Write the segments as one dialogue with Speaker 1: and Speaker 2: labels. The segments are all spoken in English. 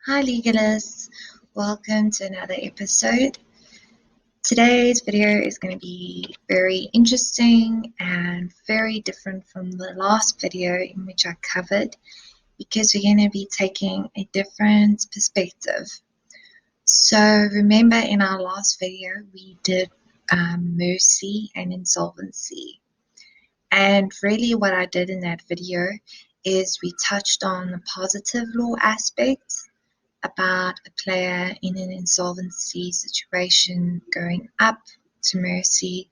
Speaker 1: Hi Legalists, welcome to another episode. Today's video is going to be very interesting and very different from the last video in which I covered because we're going to be taking a different perspective. So remember in our last video we did mercy and insolvency, and really what I did in that video is we touched on the positive law aspects about a player in an insolvency situation going up to mercy,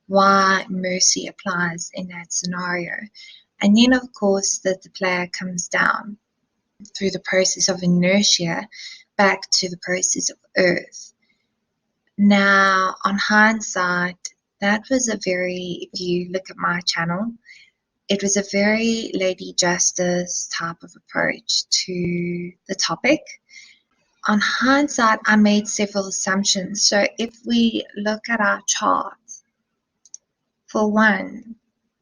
Speaker 1: why mercy applies in that scenario, and then of course that the player comes down through the process of inertia back to the process of earth. Now on hindsight, that was if you look at my channel, it was a very Lady Justice type of approach to the topic. On hindsight, I made several assumptions. So if we look at our chart, for one,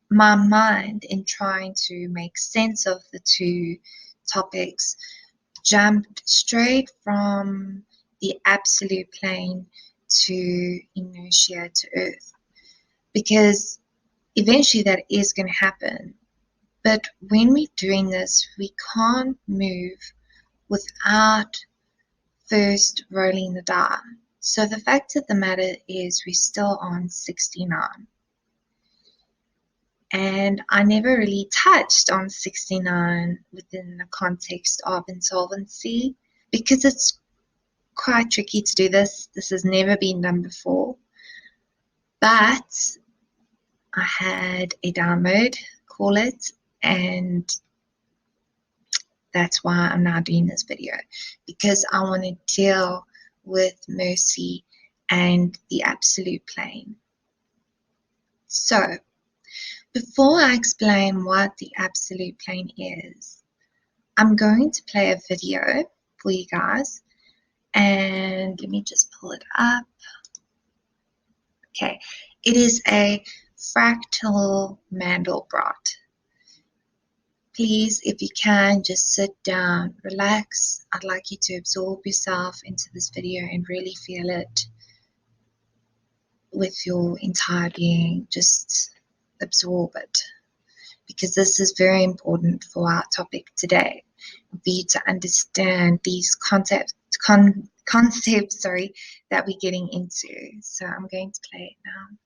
Speaker 1: my mind in trying to make sense of the two topics jumped straight from the absolute plane to inertia to earth, because eventually that is going to happen. But when we're doing this, we can't move without first rolling the die. So the fact of the matter is we're still on 69. And I never really touched on 69 within the context of insolvency because it's quite tricky to do this. This has never been done before. But I had a download, call it, and that's why I'm now doing this video, because I want to deal with mercy and the absolute plane. So, before I explain what the absolute plane is, I'm going to play a video for you guys, and let me just pull it up. Okay, it is a fractal Mandelbrot. Please, if you can, just sit down, relax. I'd like you to absorb yourself into this video and really feel it with your entire being. Just absorb it, because this is very important for our topic today, for you to understand these concepts that we're getting into. So I'm going to play it now.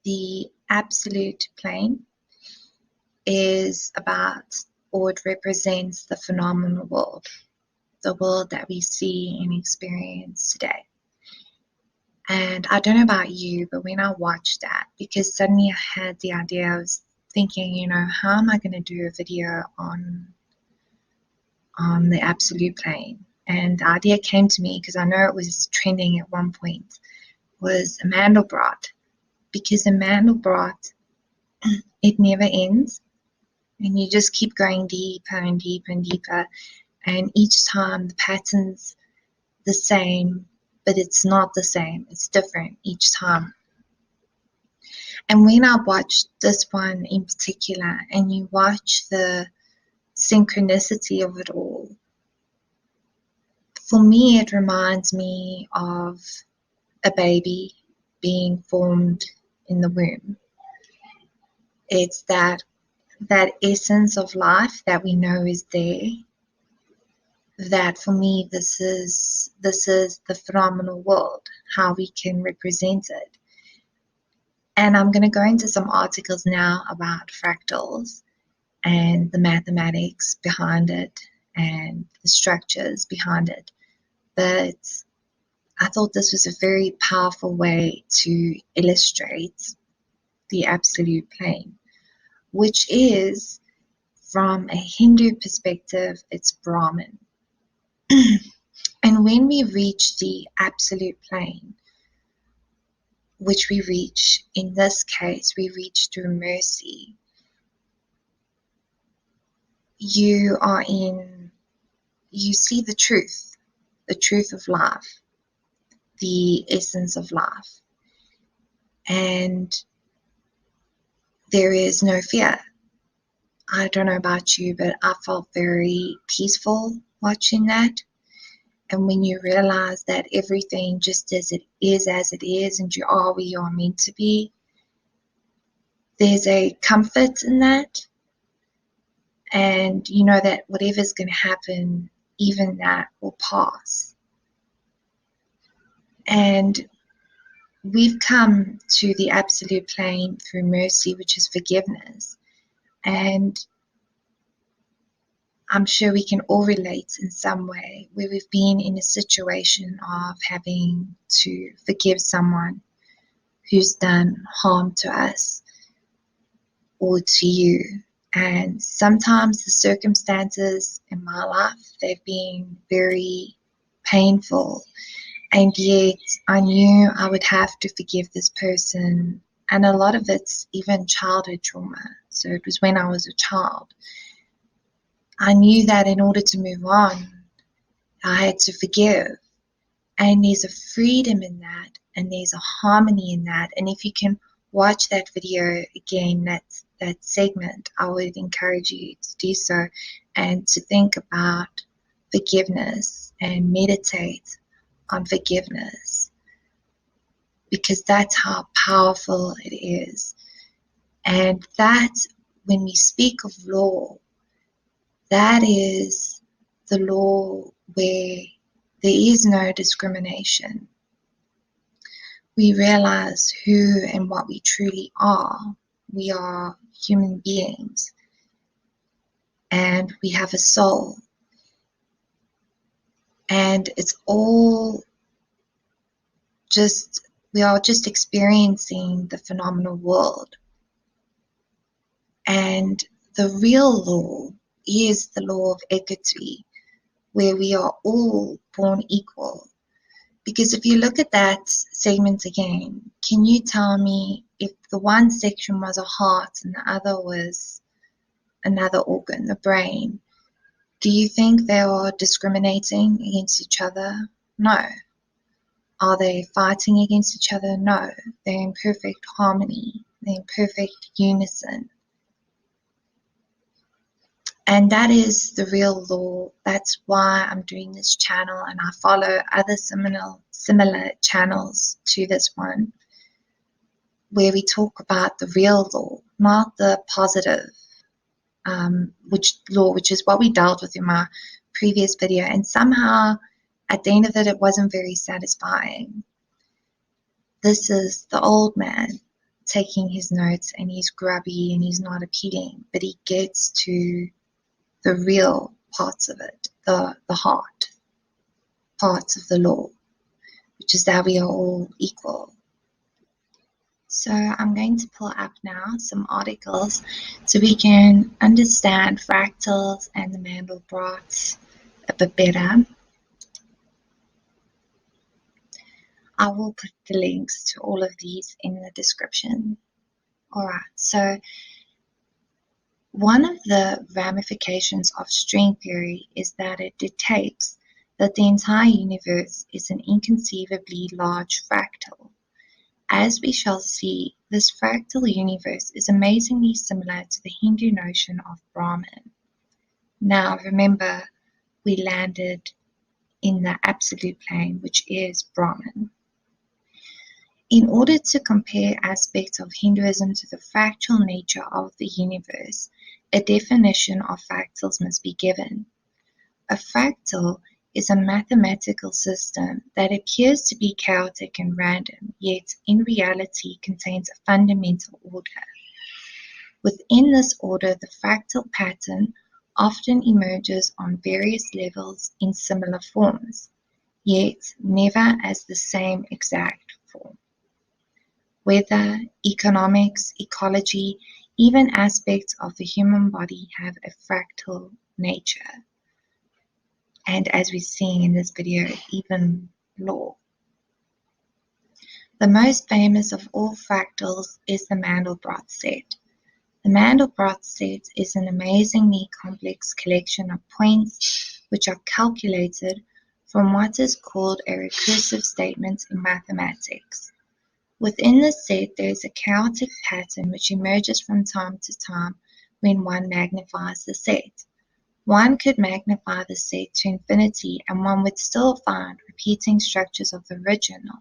Speaker 1: the absolute plane is about, or it represents, the phenomenal world, the world that we see and experience today. And I don't know about you, but when I watched that, because suddenly I had the idea, I was thinking, how am I going to do a video on the absolute plane? And the idea came to me because I know it was trending at one point, was a Mandelbrot. Because a Mandelbrot, it never ends, and you just keep going deeper and deeper and deeper, and each time the pattern's the same, but it's not the same. It's different each time. And when I watched this one in particular, and you watch the synchronicity of it all, for me it reminds me of a baby being formed in the womb. It's that essence of life that we know is there. That for me, this is the phenomenal world, how we can represent it. And I'm going to go into some articles now about fractals and the mathematics behind it and the structures behind it. But I thought this was a very powerful way to illustrate the absolute plane, which is, from a Hindu perspective, it's Brahman. And when we reach the absolute plane, which we reach, in this case, we reach through mercy, you see the truth of life, the essence of life. And there is no fear. I don't know about you, but I felt very peaceful watching that. And when you realize that everything just as it is, and you are where you are meant to be, there's a comfort in that. And you know that whatever's going to happen, even that will pass. And we've come to the absolute plane through mercy, which is forgiveness. And I'm sure we can all relate in some way where we've been in a situation of having to forgive someone who's done harm to us or to you. And sometimes the circumstances in my life, they've been very painful. And yet I knew I would have to forgive this person. And a lot of it's even childhood trauma. So it was when I was a child. I knew that in order to move on, I had to forgive. And there's a freedom in that, and there's a harmony in that. And if you can watch that video again, that segment, I would encourage you to do so and to think about forgiveness and meditate on forgiveness, because that's how powerful it is. And that, when we speak of law, that is the law where there is no discrimination. We realize who and what we truly are. We are human beings, and we have a soul. And it's all we are just experiencing the phenomenal world. And the real law is the law of equity, where we are all born equal. Because if you look at that segment again, can you tell me, if the one section was a heart and the other was another organ, the brain, do you think they are discriminating against each other? No. Are they fighting against each other? No. They're in perfect harmony. They're in perfect unison. And that is the real law. That's why I'm doing this channel, and I follow other similar channels to this one, where we talk about the real law, not the positive which is what we dealt with in my previous video. And somehow, at the end of it, it wasn't very satisfying. This is the old man. taking his notes and he's grubby and he's not appealing, but he gets to the real parts of it, the heart parts of the law, which is that we are all equal. So I'm going to pull up now some articles so we can understand fractals and the Mandelbrot a bit better. I will put the links to all of these in the description. Alright, so one of the ramifications of string theory is that it dictates that the entire universe is an inconceivably large fractal. As we shall see, this fractal universe is amazingly similar to the Hindu notion of Brahman. Now remember, we landed in the absolute plane, which is Brahman. In order to compare aspects of Hinduism to the fractal nature of the universe, a definition of fractals must be given. A fractal is a mathematical system that appears to be chaotic and random, yet in reality contains a fundamental order. Within this order, the fractal pattern often emerges on various levels in similar forms, yet never as the same exact form. Weather, economics, ecology, even aspects of the human body have a fractal nature. And as we're seeing in this video, even law. The most famous of all fractals is the Mandelbrot set. The Mandelbrot set is an amazingly complex collection of points which are calculated from what is called a recursive statement in mathematics. Within this set, there is a chaotic pattern which emerges from time to time when one magnifies the set. One could magnify the set to infinity and one would still find repeating structures of the original,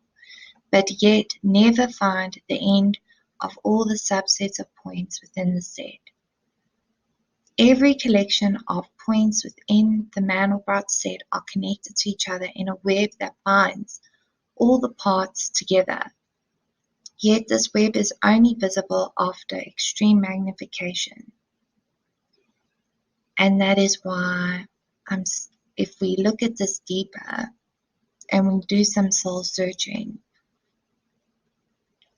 Speaker 1: but yet never find the end of all the subsets of points within the set. Every collection of points within the Mandelbrot set are connected to each other in a web that binds all the parts together. Yet this web is only visible after extreme magnification. And that is why if we look at this deeper and we do some soul searching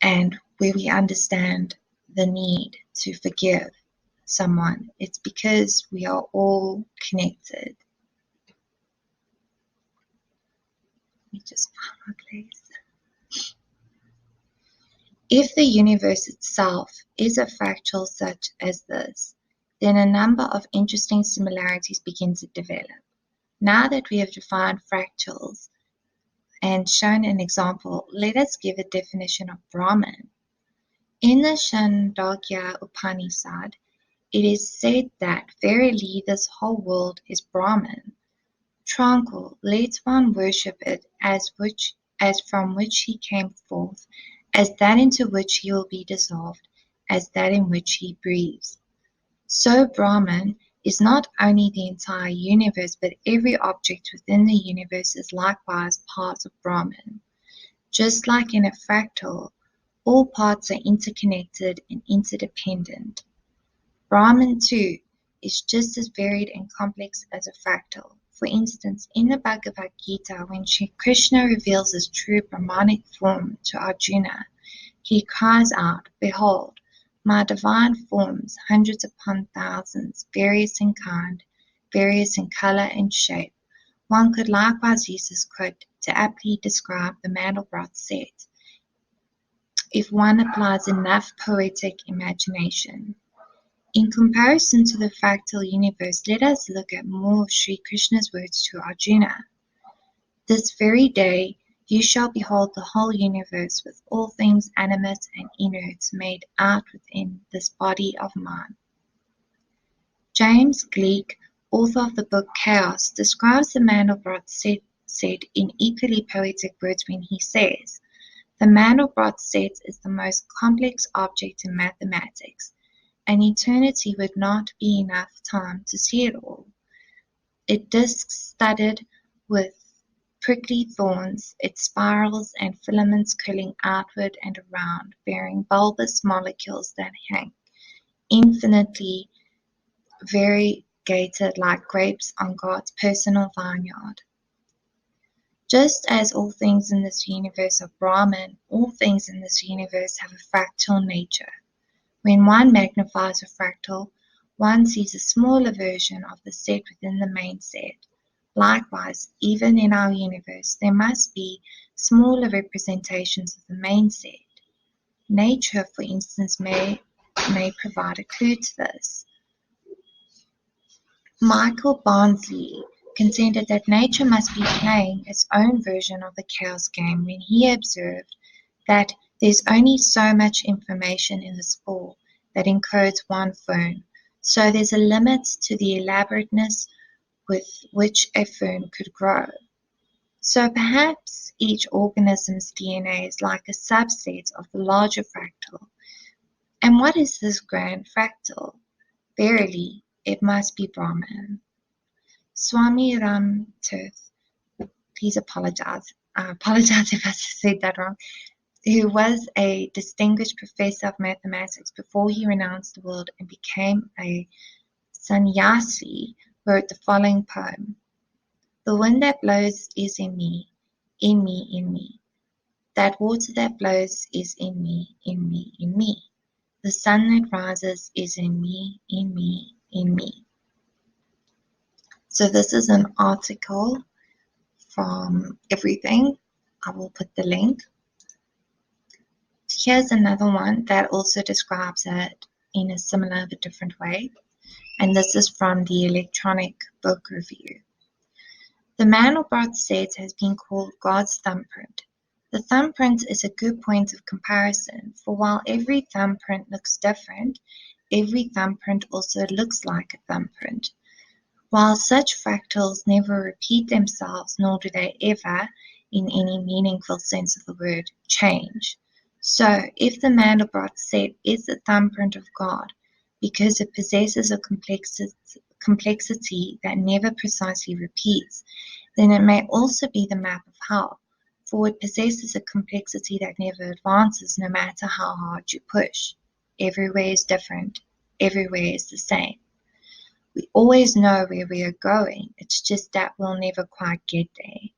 Speaker 1: and where we understand the need to forgive someone, it's because we are all connected. Let me just find my place. If the universe itself is a fractal such as this, then a number of interesting similarities begin to develop. Now that we have defined fractals and shown an example, let us give a definition of Brahman. In the Chandogya Upanishad, it is said that verily this whole world is Brahman. Tranquil, let one worship it as from which he came forth, as that into which he will be dissolved, as that in which he breathes. So Brahman is not only the entire universe, but every object within the universe is likewise part of Brahman. Just like in a fractal, all parts are interconnected and interdependent. Brahman too is just as varied and complex as a fractal. For instance, in the Bhagavad Gita, when Shri Krishna reveals his true Brahmanic form to Arjuna, he cries out, "Behold, my divine forms, hundreds upon thousands, various in kind, various in color and shape." One could likewise use this quote to aptly describe the Mandelbrot set, if one applies enough poetic imagination. In comparison to the fractal universe, let us look at more of Sri Krishna's words to Arjuna. This very day you shall behold the whole universe with all things animate and inert made out within this body of mine. James Gleick, author of the book Chaos, describes the Mandelbrot set in equally poetic words when he says, "The Mandelbrot set is the most complex object in mathematics. An eternity would not be enough time to see it all. It disks studded with prickly thorns, its spirals and filaments curling outward and around, bearing bulbous molecules that hang infinitely variegated like grapes on God's personal vineyard. Just as all things in this universe are Brahman, all things in this universe have a fractal nature. When one magnifies a fractal, one sees a smaller version of the set within the main set. Likewise, even in our universe, there must be smaller representations of the main set. Nature, for instance, may provide a clue to this. Michael Barnsley contended that nature must be playing its own version of the chaos game when he observed that there's only so much information in the spore that encodes one fern, so there's a limit to the elaborateness with which a fern could grow. So perhaps each organism's DNA is like a subset of the larger fractal. And what is this grand fractal? Verily, it must be Brahman. Swami Ram Tirth, please apologize. I apologize if I said that wrong, who was a distinguished professor of mathematics before he renounced the world and became a sannyasi, wrote the following poem. The wind that blows is in me, in me, in me. That water that blows is in me, in me, in me. The sun that rises is in me, in me, in me. So this is an article from Everything. I will put the link. Here's another one that also describes it in a similar but different way. And this is from the Electronic Book Review. The Mandelbrot set has been called God's thumbprint. The thumbprint is a good point of comparison, for while every thumbprint looks different, every thumbprint also looks like a thumbprint. While such fractals never repeat themselves, nor do they ever, in any meaningful sense of the word, change. So, if the Mandelbrot set is the thumbprint of God, because it possesses a complexity that never precisely repeats, then it may also be the map of hell, for it possesses a complexity that never advances no matter how hard you push. Everywhere is different, everywhere is the same. We always know where we are going, it's just that we'll never quite get there.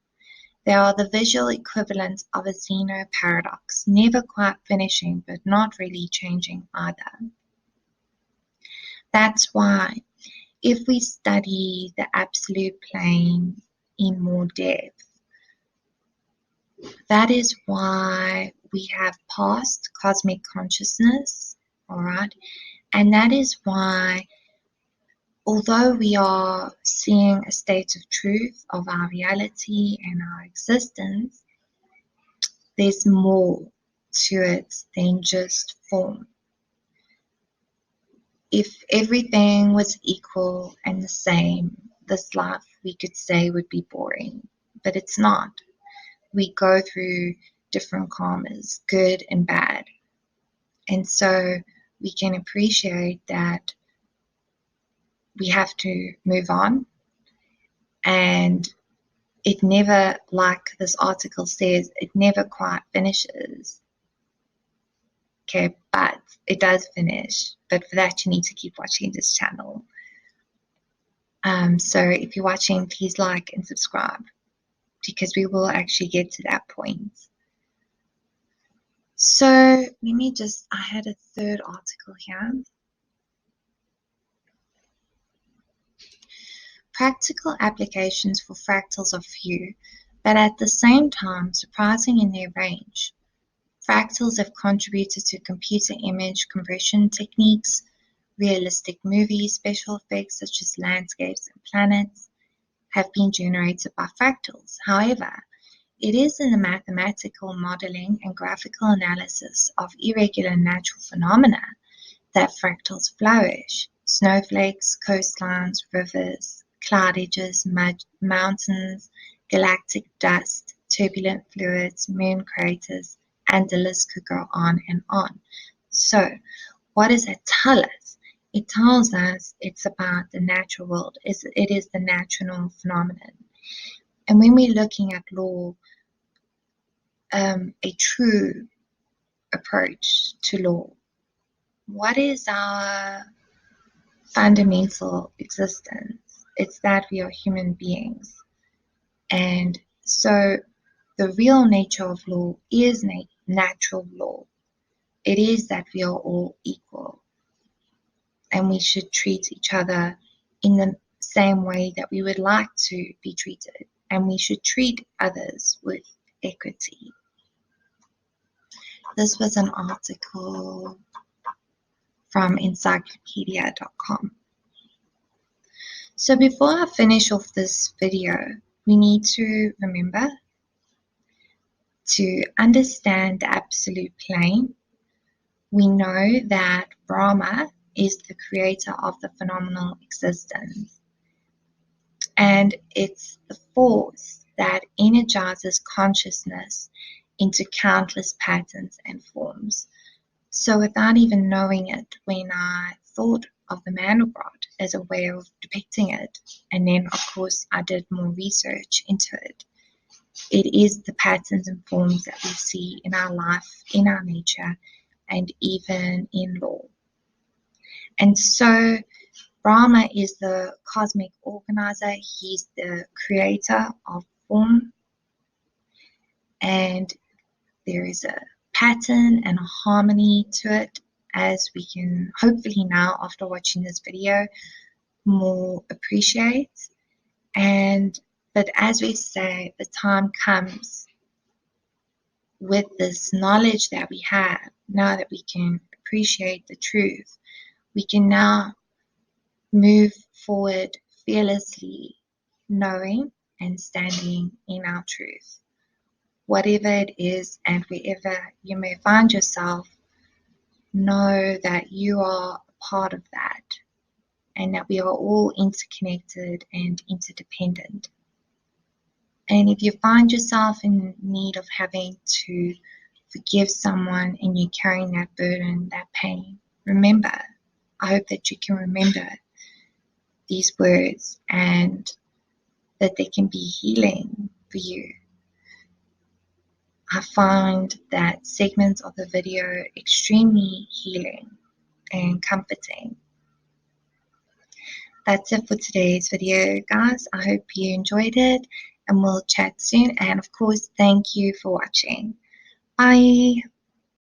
Speaker 1: They are the visual equivalent of a Zeno paradox, never quite finishing but not really changing either. That's why, if we study the absolute plane in more depth, that is why we have past cosmic consciousness, all right? And that is why, although we are seeing a state of truth of our reality and our existence, there's more to it than just form. If everything was equal and the same, this life, we could say, would be boring, but it's not. We go through different karmas, good and bad. And so we can appreciate that we have to move on. And it never, like this article says, it never quite finishes. Okay, but it does finish. But for that, you need to keep watching this channel. So if you're watching, please like and subscribe, because we will actually get to that point. So let me I had a third article here. Practical applications for fractals are few, but at the same time surprising in their range. Fractals have contributed to computer image compression techniques, realistic movies, special effects such as landscapes and planets have been generated by fractals. However, it is in the mathematical modeling and graphical analysis of irregular natural phenomena that fractals flourish. Snowflakes, coastlines, rivers, cloud edges, mountains, galactic dust, turbulent fluids, moon craters, and the list could go on and on. So, what does it tell us? It tells us it's about the natural world. It is the natural phenomenon. And when we're looking at law, a true approach to law, what is our fundamental existence? It's that we are human beings. And so the real nature of law is natural law. It is that we are all equal, and we should treat each other in the same way that we would like to be treated, and we should treat others with equity. This was an article from encyclopedia.com. So before I finish off this video, we need to remember to understand the absolute plane. We know that Brahma is the creator of the phenomenal existence, and it's the force that energizes consciousness into countless patterns and forms. So without even knowing it, when I thought of the man of God as a way of depicting it, and then of course I did more research into it, it is the patterns and forms that we see in our life, in our nature, and even in law. And so Brahma is the cosmic organizer. He's the creator of form, and there is a pattern and a harmony to it, as we can hopefully now, after watching this video, more appreciate. But as we say, the time comes with this knowledge that we have, now that we can appreciate the truth, we can now move forward fearlessly, knowing and standing in our truth. Whatever it is and wherever you may find yourself, know that you are a part of that, and that we are all interconnected and interdependent. And if you find yourself in need of having to forgive someone and you're carrying that burden, that pain, remember, I hope that you can remember these words and that they can be healing for you. I find that segments of the video extremely healing and comforting. That's it for today's video, guys. I hope you enjoyed it, and we'll chat soon. And of course, thank you for watching. Bye.